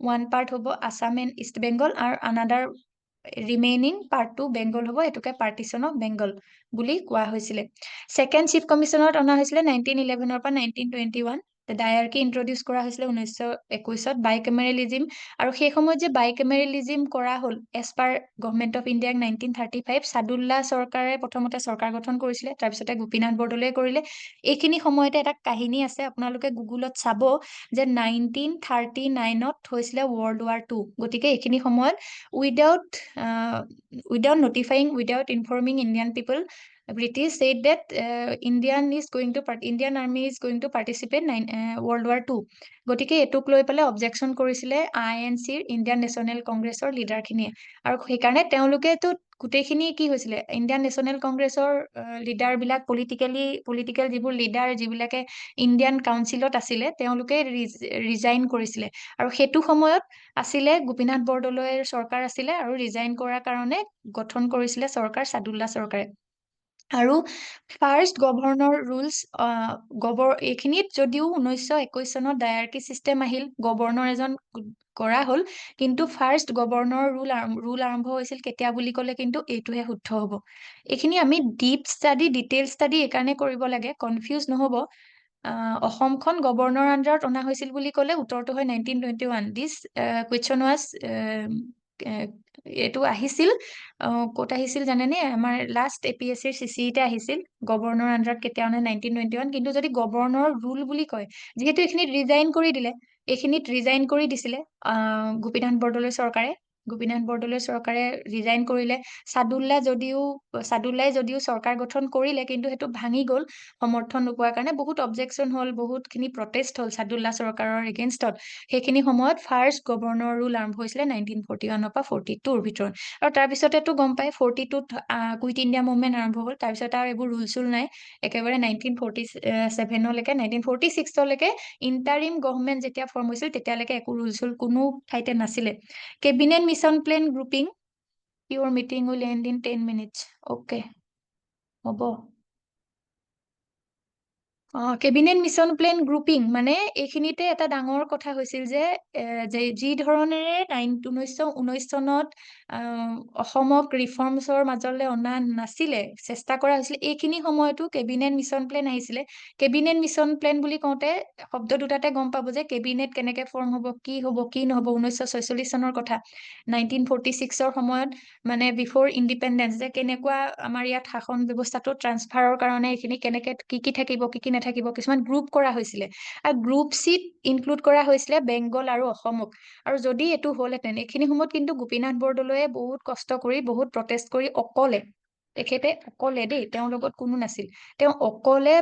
ওৱান পাৰ্ট হ'ব আছাম এণ্ড ইষ্ট বেংগল, আৰু আনাডাৰ ৰিমেইনিং পাৰ্ট 2 বেংগল হ'ব, এইটোকে পাৰ্টিশ্যন অফ বেংগল বুলি কোৱা হৈছিলে। ছেকেণ্ড চিফ কমিশ্যনাৰত অনা হৈছিলে 1911 পৰা 1921, ডায়াৰ্কি ইন্ট্ৰডিউচ কৰা হৈছিলে 1921ত, বাইকেমেৰেলিজিম, আৰু সেই সময়ত যে বাইকেমেৰেলিজিম কৰা হ'ল এজ পাৰ গভৰ্ণমেণ্ট অফ ইণ্ডিয়াক 1935, ছাদুল্লা চৰকাৰে প্ৰথমতে চৰকাৰ গঠন কৰিছিলে, তাৰপিছতে গোপীনাথ বৰদলৈয়ে কৰিলে। এইখিনি সময়তে এটা কাহিনী আছে, আপোনালোকে গুগলত চাব যে 1939ত হৈছিলে World War II, গতিকে এইখিনি সময়ত without without informing Indian people, British said that Indian army is going to participate World War II. গতিকে এইটোক লৈ পেলাই অবজেকশ্যন কৰিছিলে INCৰ, ইণ্ডিয়ান নেশ্যনেল কংগ্ৰেছৰ লিডাৰখিনিয়ে, আৰু সেইকাৰণে তেওঁলোকেতো গোটেইখিনি কি হৈছিলে, ইণ্ডিয়ান নেশ্যনেল কংগ্ৰেছৰ লিডাৰবিলাক, পলিটিকেল যিবোৰ লিডাৰ, যিবিলাকে ইণ্ডিয়ান কাউন্সিলত আছিলে, তেওঁলোকে ৰিজাইন কৰিছিলে। আৰু সেইটো সময়ত আছিলে গোপীনাথ বৰদলৈৰ চৰকাৰ আছিলে, আৰু ৰিজাইন কৰাৰ কাৰণে গঠন কৰিছিলে চৰকাৰ ছাদুল্লা চৰকাৰে। আৰু ফাৰ্ষ্ট গভৰ্ণৰ ৰুলছ, এইখিনিত যদিও 1921 চনত ডায়াৰ্কি চিষ্টেম আহিল, গভৰ্ণৰ এজন কৰা হ'ল, কিন্তু ফাৰ্ষ্ট গভৰ্ণৰ ৰুল আৰম্ভ হৈছিল কেতিয়া বুলি ক'লে কিন্তু এইটোহে শুদ্ধ হ'ব। এইখিনি আমি ডিটেইল ষ্টাডি এইকাৰণে কৰিব লাগে, কনফিউজ নহ'ব। অসমখন গভৰ্ণৰ আণ্ডাৰত অনা হৈছিল বুলি ক'লে উত্তৰটো হয় 1921। দিছ কুৱেশ্যন ৱাজ, এইটো আহিছিল, ক'ত আহিছিল জানেনে, আমাৰ লাষ্ট APSCৰ CCEতে আহিছিল, গভৰ্ণৰ আণ্ডাৰত কেতিয়া অনা 1921। কিন্তু যদি গভৰ্ণৰ ৰুল বুলি কয়, যিহেতু এইখিনিত ৰিজাইন কৰি দিলে, এইখিনিত ৰিজাইন কৰি দিছিলে গোপীনাথ বৰদলৈ চৰকাৰে ৰিজাইন কৰিলে। ছাদুল্লাই যদিও চৰকাৰ গঠন কৰিলে, কিন্তু সেইটো ভাঙি গ'ল সমৰ্থন নোপোৱাৰ কাৰণে, বহুত অবজেকশ্যন হ'ল, বহুতখিনি প্ৰটেষ্ট হ'ল ছাদুল্লা চৰকাৰৰ এগেইনষ্টত। সেইখিনি সময়ত ফাৰ্ষ্ট গভৰ্ণৰ ৰুল আৰম্ভ হৈছিলে 1941 পৰা 42ৰ ভিতৰত। আৰু তাৰপিছতেতো গম পাই 42ত কুইট ইণ্ডিয়া মুভমেণ্ট আৰম্ভ হ'ল, তাৰপিছত আৰু এইবোৰ ৰুল চুল নাই, একেবাৰে 1947লৈকে, 1946লৈকে ইণ্টাৰিম গভৰ্ণমেণ্ট যেতিয়া ফৰ্ম হৈছিল তেতিয়ালৈকে একো ৰুল চুল কোনো ঠাইতে নাছিলে। Cabinet mission plan grouping, your meeting will end in 10 minutes। Okay, হ'ব। কেবিনেট মিছন প্লেন গ্ৰুপিং মানে এইখিনিতে এটা ডাঙৰ কথা হৈছিল যে যি ধৰণেৰে 1919 চনত অসমক ৰিফৰ্মছৰ মাজলৈ অনা নাছিলে, চেষ্টা কৰা হৈছিলে, এইখিনি সময়তো কেবিনেট মিছন প্লেন আহিছিলে। কেবিনেট মিছন প্লেন বুলি কওঁতে শব্দ দুটাতে গম পাব যে কেবিনেট কেনেকে ফৰ্ম হ'ব কি নহ'ব। 1946 চনৰ কথা, 1946ৰ সময়ত মানে বিফৰ ইণ্ডিপেণ্ডেন্স, যে কেনেকুৱা আমাৰ ইয়াত শাসন ব্যৱস্থাটো ট্ৰান্সফাৰৰ কাৰণে এইখিনি কেনেকে কি থাকিব কি নাথাকিব, কিছুমান গ্ৰুপ কৰা হৈছিলে। আৰু গ্ৰুপ চিত ইনক্লুড কৰা হৈছিলে বেংগল আৰু অসমক। আৰু যদি এইটো হ'লহেঁতেন, এইখিনি সময়ত কিন্তু গোপীনাথ বৰদলৈয়ে বহুত কষ্ট কৰি বহুত প্ৰটেষ্ট কৰি অকলে, তেখেতে অকলে দেই, তেওঁৰ লগত কোনো নাছিল, তেওঁ অকলে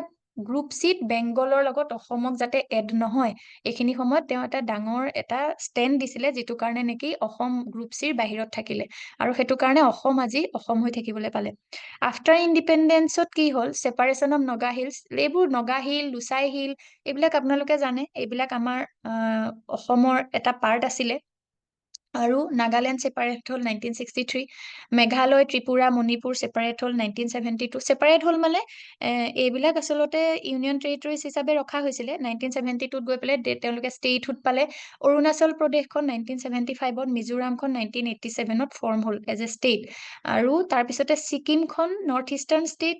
গ্ৰুপ চিত বেংগলৰ লগত অসমক যাতে এড নহয়, এইখিনি সময়ত তেওঁ এটা ডাঙৰ এটা ষ্টেণ্ড দিছিলে, যিটো কাৰণে নেকি অসম গ্ৰুপ চিৰ বাহিৰত থাকিলে। আৰু সেইটো কাৰণে অসম আজি অসম হৈ থাকিবলৈ পালে। আফটাৰ ইণ্ডিপেণ্ডেন্সত কি হ'ল, ছেপাৰেশ্যন অফ নগা হিলছ, এইবোৰ নগা হিল, লুচাই হিল, এইবিলাক আপোনালোকে জানে, এইবিলাক আমাৰ অসমৰ এটা পাৰ্ট আছিলে। আৰু নাগালেণ্ড ছেপাৰেট হ'ল 1963, মেঘালয়, ত্ৰিপুৰা, মণিপুৰ ছেপাৰেট হ'ল 1972। ছেপাৰেট হ'ল মানে এইবিলাক আচলতে ইউনিয়ন টেৰিটৰিজ হিচাপে ৰখা হৈছিলে। 1972ত গৈ পেলাই তেওঁলোকে ষ্টেটহুড পালে। অৰুণাচল প্ৰদেশখন 1975ত, মিজোৰামখন 1987ত ফৰ্ম হ'ল এজ এ ষ্টেট। আৰু তাৰপিছতে ছিকিমখন নৰ্থ ইষ্টাৰ্ণ ষ্টেট,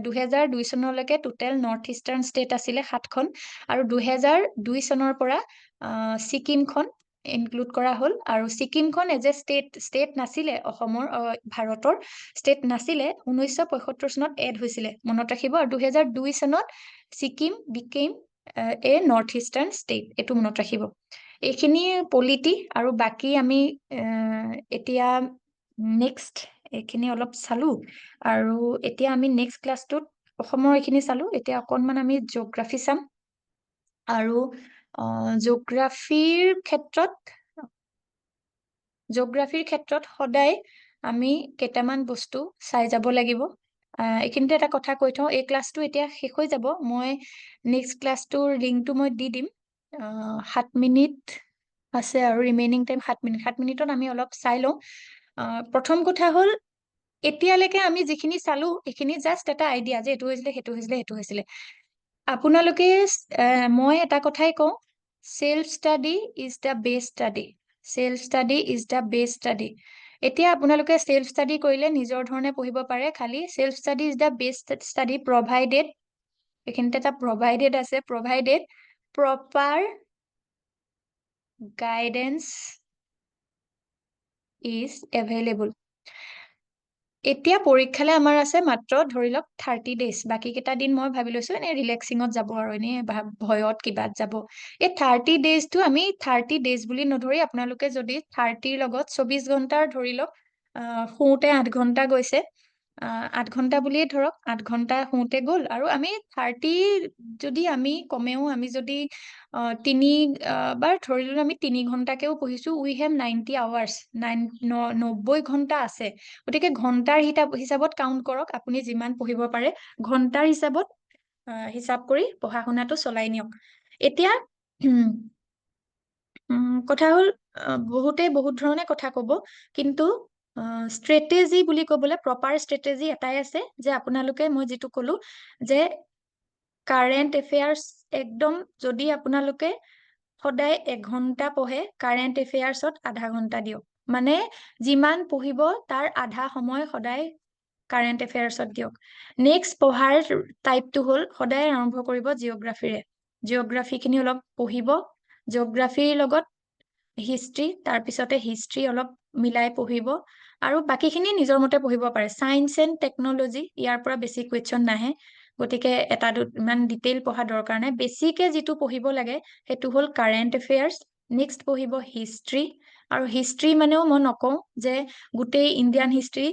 2002 চনলৈকে টোটেল নৰ্থ ইষ্টাৰ্ণ ষ্টেট আছিলে 7খন। আৰু 2002 চনৰ পৰা ছিকিমখন ইনক্লুড কৰা হ'ল। আৰু ছিকিমখন এজ এ ষ্টেট নাছিলে, অসমৰ ভাৰতৰ ষ্টেট নাছিলে, 1975 চনত এড হৈছিলে, মনত ৰাখিব। আৰু 2002 চনত ছিকিম বিকেম এ নৰ্থ ইষ্টাৰ্ণ ষ্টেট, এইটো মনত ৰাখিব। এইখিনি পলিটি। আৰু বাকী আমি এতিয়া নেক্সট এইখিনি অলপ চালো। আৰু এতিয়া আমি নেক্সট ক্লাছটোত অসমৰ এইখিনি চালো, এতিয়া অকণমান আমি জিঅ'গ্ৰাফী চাম। আৰু জিঅ'গ্ৰাফীৰ ক্ষেত্ৰত সদায় আমি কেইটামান বস্তু চাই যাব লাগিব। এইখিনিতে এটা কথা কৈ থওঁ, এই ক্লাছটো এতিয়া শেষ হৈ যাব, মই নেক্সট ক্লাছটোৰ লিংকটো মই দি দিম। 7 মিনিট আছে আৰু ৰিমেইনিং টাইম 7 মিনিট। 7 মিনিটত আমি অলপ চাই লওঁ। প্ৰথম কথা হ'ল, এতিয়ালৈকে আমি যিখিনি চালো এইখিনি জাষ্ট এটা আইডিয়া যে এইটো হৈছিলে সেইটো হৈছিলে সেইটো হৈছিলে। আপোনালোকে মই এটা কথাই কওঁ, self study is the best study. Self study is the best study. এতিয়া আপোনালোকে চেল্ফ ষ্টাডি কৰিলে নিজৰ ধৰণে পঢ়িব পাৰে, খালি self study is the best study provided, এইখিনিতে এটা প্ৰভাইডেড আছে, provided proper guidance is available. এতিয়া পৰীক্ষালে আমাৰ আছে মাত্ৰ ধৰি লওক 30 ডেজ। বাকী কেইটা দিন মই ভাবি লৈছো এনেই ৰিলেক্সিঙত যাব, আৰু এনেই ভয়ত কিবাত যাব। এই 30 ডেজটো আমি 30 ডেজ বুলি নধৰি, আপোনালোকে যদি 30ৰ লগত 24 ঘণ্টাৰ ধৰি লওক, শুওঁতে 8 ঘণ্টা গৈছে, 8 ঘণ্টা বুলিয়ে ধৰক, 8 ঘণ্টা শুওঁতে গ'ল। আৰু আমি 30 যদি আমি কমেও আমি যদি বাৰ ধৰি ললো আমি 3 ঘণ্টাকেও পঢ়িছো, উই হেভ 90 আৱাৰ্ছ, 90 ঘণ্টা আছে। গতিকে ঘণ্টাৰ হিচাপত কাউণ্ট কৰক, আপুনি যিমান পঢ়িব পাৰে ঘণ্টাৰ হিচাপত হিচাপ কৰি পঢ়া শুনাটো চলাই নিয়ক। এতিয়া কথা হ'ল, বহুতে বহুত ধৰণে কথা ক'ব, কিন্তু ষ্ট্ৰেটেজি বুলি ক'বলৈ প্ৰপাৰ ষ্ট্ৰেটেজি এটাই আছে, যে আপোনালোকে মই যিটো ক'লো যে কাৰেণ্ট এফেয়াৰ্ছ একদম, যদি আপোনালোকে সদায় 1 ঘণ্টা পঢ়ে, কাৰেণ্ট এফেয়াৰ্ছত আধা ঘণ্টা দিয়ক। মানে যিমান পঢ়িব তাৰ আধা সময় সদায় কাৰেণ্ট এফেয়াৰ্ছত দিয়ক। নেক্সট পঢ়াৰ টাইপটো হ'ল, সদায় আৰম্ভ কৰিব জিঅ'গ্ৰাফীৰে। জিঅ'গ্ৰাফীখিনি অলপ পঢ়িব, জিঅ'গ্ৰাফীৰ লগত হিষ্ট্ৰী, তাৰপিছতে হিষ্ট্ৰী অলপ মিলাই পঢ়িব, আৰু বাকীখিনি নিজৰ মতে পঢ়িব পাৰে। ছায়েন্স এণ্ড টেকন'লজি, ইয়াৰ পৰা বেছি কুৱেশ্যন নাহে, গতিকে ইমান ডিটেইল পঢ়া দৰকাৰ নাই। বেছিকে যিটো পঢ়িব লাগে সেইটো হ'ল কাৰেণ্ট এফেয়াৰ্ছ, নেক্সট পঢ়িব হিষ্ট্ৰী। আৰু হিষ্ট্ৰী মানেও মই নকওঁ যে গোটেই ইণ্ডিয়ান হিষ্ট্ৰী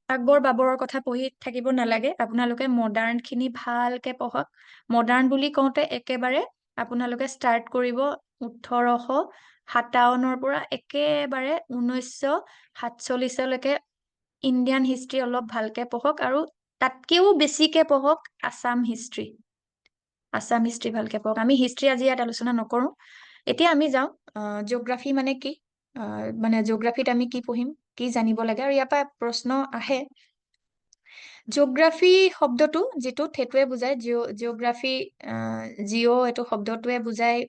আকবৰ বাবৰৰ কথা পঢ়ি থাকিব নালাগে, আপোনালোকে মডাৰ্ণ খিনি ভালকে পঢ়ক। মডাৰ্ণ বুলি কওঁতে একেবাৰে আপোনালোকে ষ্টাৰ্ট কৰিব 1857ৰ পৰা একেবাৰে 1947লৈকে ইণ্ডিয়ান হিষ্ট্ৰী অলপ ভালকে পঢ়ক। আৰু তাতকেও বেছিকে পঢ়ক আছাম হিষ্ট্ৰী। আছাম হিষ্ট্ৰী ভালকে পঢ়ক। আমি হিষ্ট্ৰী আজি ইয়াত আলোচনা নকৰো। এতিয়া আমি যাওঁ জিঅ'গ্ৰাফী মানে কি, মানে জিঅ'গ্ৰাফীত আমি কি পঢ়িম, কি জানিব লাগে, আৰু ইয়াৰ পৰা প্ৰশ্ন আহে জিঅ'গ্ৰাফী শব্দটো যিটো সেইটোৱে বুজায় জিঅ'গ্ৰাফী এইটো শব্দটোৱে বুজায়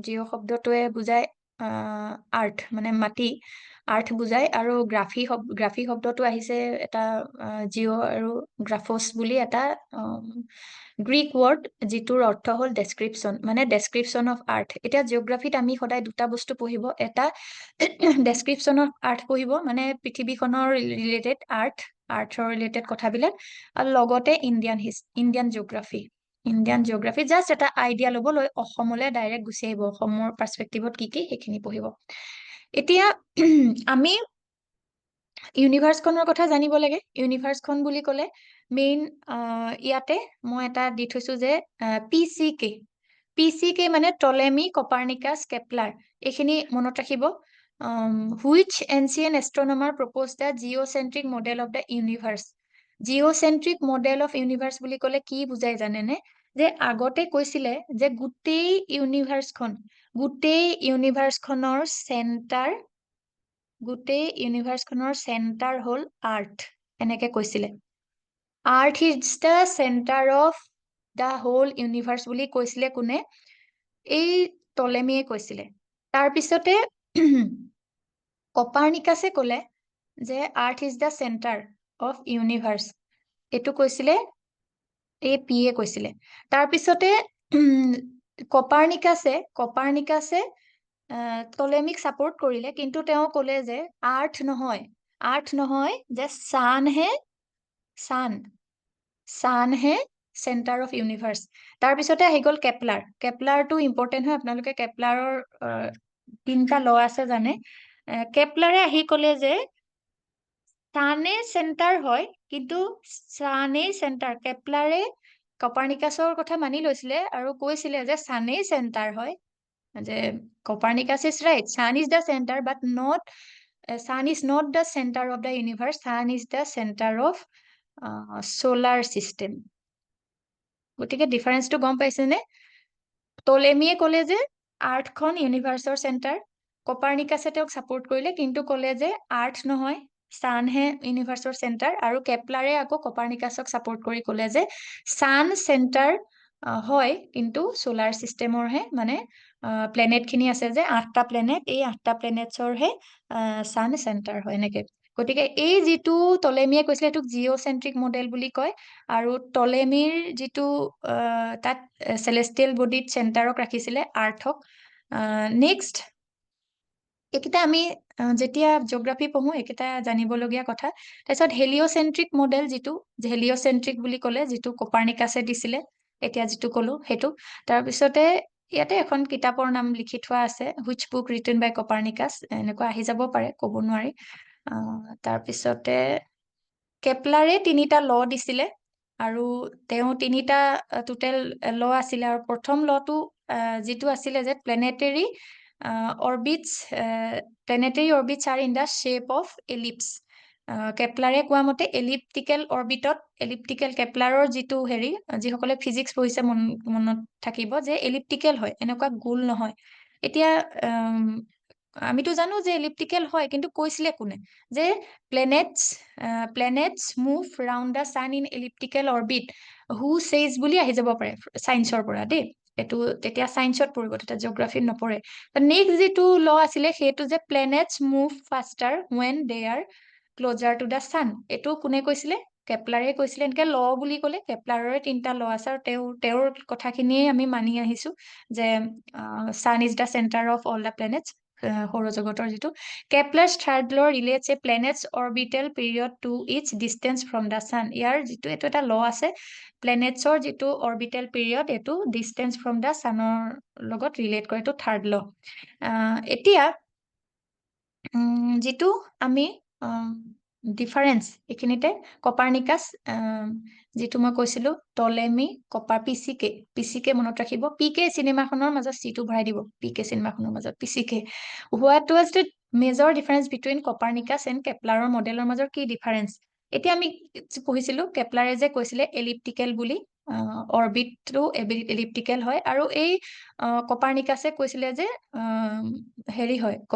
জিঅ' শব্দটোৱে বুজায় আৰ্থ মানে মাটি আৰ্থ বুজায় আৰু গ্ৰাফী শব্দটো আহিছে এটা জিঅ' আৰু গ্ৰাফছ বুলি এটা গ্ৰীক ৱৰ্ড যিটোৰ অৰ্থ হ'ল ডেছক্ৰিপশ্যন মানে ডেছক্ৰিপশ্যন অফ আৰ্থ এতিয়া জিঅ'গ্ৰাফীত আমি সদায় দুটা বস্তু পঢ়িব এটা ডেছক্ৰিপশ্যন অফ আৰ্থ পঢ়িব মানে পৃথিৱীখনৰ ৰিলেটেড আৰ্থৰ ৰিলেটেড কথাবিলাক আৰু লগতে ইণ্ডিয়ান জিঅ'গ্ৰাফী জাষ্ট এটা আইডিয়া ল'বলৈ অসমলৈ ডাইৰেক্ট গুচি আহিব অসমৰ পাৰ্চপেক্টিভত কি সেইখিনি পঢ়িব এতিয়া আমি ইউনিভাৰ্ছখনৰ কথা জানিব লাগে ইউনিভাৰ্ছখন বুলি ক'লে মেইন ইয়াতে মই এটা দি থৈছো যে পি চি কে মানে টলেমি কপাৰ্নিকাছ কেপলাৰ এইখিনি মনত ৰাখিব which ancient astronomer proposed the geocentric model of the universe geocentric model of universe বুলি ক'লে কি বুজাই জানেনে যে আগতে কৈছিলে যে গোটেই ইউনিভাৰ্ছখনৰ চেণ্টাৰ হ'ল আৰ্থ এনেকে কৈছিলে earth is the centre of the whole universe বুলি কৈছিলে কোনে এই টলেমিয়ে কৈছিলে তাৰপিছতে কপাৰ্নিকাছে ক'লে যে আৰ্থ is the centre of universe এইটো কৈছিলে এই পিয়ে কৈছিলে তাৰপিছতে কপাৰ্নিকাছে টলেমিক ছাপোৰ্ট কৰিলে কিন্তু তেওঁ ক'লে যে আৰ্থ নহয় যে ছানহে চেণ্টাৰ অফ ইউনিভাৰ্ছ তাৰপিছতে আহি গ'ল কেপলাৰটো ইম্পৰ্টেণ্ট হয় আপোনালোকে কেপলাৰৰ 3টা ল আছে জানে কেপলাৰে আহি ক'লে যে ছানে চেণ্টাৰ হয় কিন্তু কেপলাৰে কপাৰ্নিকাছৰ কথা মানি লৈছিলে আৰু কৈছিলে যে ছানেই চেণ্টাৰ হয় যে Copernicus is right sun is the centre but sun is not the centre of the universe sun is the centre of solar system গতিকে ডিফাৰেন্সটো গম পাইছেনে টলেমিয়ে ক'লে যে আৰ্থখন ইউনিভাৰ্ছৰ চেণ্টাৰ কপাৰ্নিকাছে তেওঁক ছাপোৰ্ট কৰিলে কিন্তু ক'লে যে আৰ্থ নহয় ছানহে ইউনিভাৰ্ছৰ চেণ্টাৰ আৰু কেপলাৰে আকৌ কপাৰ্নিকাছক ছাপোৰ্ট কৰি ক'লে যে ছান চেণ্টাৰ হয় কিন্তু সোলাৰ চিষ্টেমৰহে মানে প্লেনেটখিনি আছে যে 8টা প্লেনেট এই 8টা প্লেনেটছৰহে ছান চেণ্টাৰ হয় এনেকে গতিকে এই যিটো টলেমিয়ে কৈছিলে সেইটোক জিঅ'চেন্ট্ৰিক মডেল বুলি কয় আৰু টলেমিৰ যিটো তাত চেলেষ্টিয়েল বডিত চেণ্টাৰক ৰাখিছিলে আৰ্থক নেক্সট এইকেইটা আমি যেতিয়া জিঅ'গ্ৰাফী পঢ়ো এইকেইটা জানিবলগীয়া কথা তাৰপিছত হেলিঅ'চেন্ট্ৰিক মডেল যিটো হেলিঅ'চেন্ট্ৰিক বুলি ক'লে যিটো কপাৰ্নিকাছে দিছিলে এতিয়া যিটো ক'লো সেইটো তাৰপিছতে ইয়াতে এখন কিতাপৰ নাম লিখি থোৱা আছে which book written by Copernicus এনেকুৱা আহি যাব পাৰে ক'ব নোৱাৰি তাৰপিছতে কেপলাৰে 3টা ল দিছিলে আৰু তেওঁ 3টা টোটেল ল আছিলে আৰু প্ৰথম লটো যিটো আছিলে যে planetary orbits are in the shape of ellipse কেপলাৰে কোৱা মতে এলিপ্টিকেল কেপলাৰৰ যিটো যিসকলে ফিজিক্স পঢ়িছে মনত থাকিব যে এলিপ্টিকেল হয় এনেকুৱা গোল নহয় এতিয়া আমিতো জানো যে এলিপ্টিকেল হয় কিন্তু কৈছিলে কোনে যে planets move round the sun in elliptical orbit who says বুলি আহি যাব পাৰে চাইন্সৰ পৰা দেই এইটো তেতিয়া চাইন্সত পৰিব তেতিয়া জিঅ'গ্ৰাফীত নপৰে নেক্সট যিটো ল আছিলে সেইটো যে planets move faster when they are closer to the sun এইটো কোনে কৈছিলে কেপলাৰে কৈছিলে এনেকে ল বুলি ক'লে কেপলাৰৰে 3টা ল আছে আৰু তেওঁৰ কথাখিনিয়ে আমি মানি আহিছো যে sun is the centre of all the planets সৌৰজগতৰ যিটো Kepler's third law relates a planet's orbital period to its distance from the sun ইয়াৰ যিটো এইটো এটা ল আছে প্লেনেটছৰ যিটো অৰ্বিটেল পিৰিয়ড এইটো ডিষ্টেঞ্চ ফ্ৰম দ্য ছানৰ লগত ৰিলেট কৰে এইটো থাৰ্ড ল এতিয়া যিটো আমি ডিফাৰেঞ্চ এইখিনিতে কপাৰ্নিকাছ যিটো মই কৈছিলো টলেমি পিচিকে মনত ৰাখিব পিকে চিনেমাখনৰ মাজত চিটো ভৰাই দিব পিকে চিনেমাখনৰ মাজত পিচিকে what was the major difference between Copernicus and কেপলাৰৰ মডেলৰ মাজৰ কি ডিফাৰেঞ্চ এতিয়া আমি পঢ়িছিলো কেপলাৰে যে কৈছিলে এলিপ্টিকেল বুলি অৰ্বিটটো এলিপ্টিকেল হয় আৰু এই কপাৰ্নিকাছে কৈছিলে যে হয়